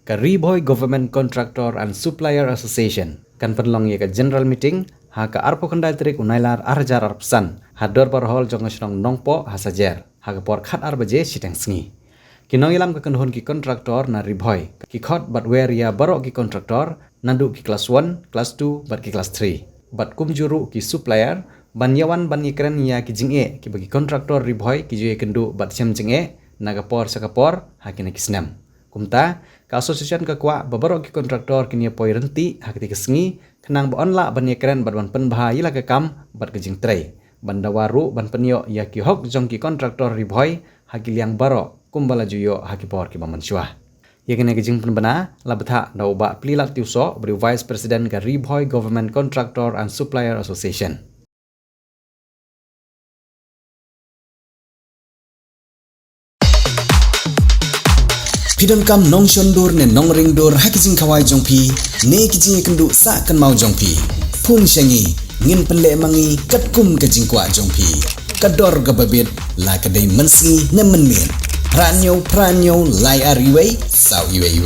ka Bhoi Government Contractor and Supplier Association kan penlong ye ka general meeting ha ka arpo kendai trik unailar arjar arpsan hador parhol jong Shillong Nongpoh hasajer ha ka por khat arbaje siteng sngi kinong ilam ka Kynhun ki contractor na Bhoi ki Khot but where ya barok ki contractor nandu ki class 1 class 2 but ki class 3 but kumjuru ki supplier banyawan ban ikren ya ki jinge ki bagi contractor Bhoi ki jue kendu but sem jinge nagapor sakapor ha ki snam kumta ka association ka kwa babarok ki contractor kini poi renti ha ki sngi kenang ba onla ban ikren ban penbha ila ka kam bat ke jing trai banda waru ban penyo ya ki hok jong ki contractor Bhoi ha ki liang baro kumbala juyo ha ki por ki bamanswa yekene ke jing penbana labtha dauba plilat tiuso beri vice president ka Bhoi Government Contractor and Supplier Association. Pidon kam nong shondur ne nong ringdur hakijing kawai jongpi ne kijing kendu sa kan mau jongpi phun shengi ngin penle mangi katkum kajing kwa jongpi kador gababit la kadai mensi ne menmin pranyo lai ariwei sau iwei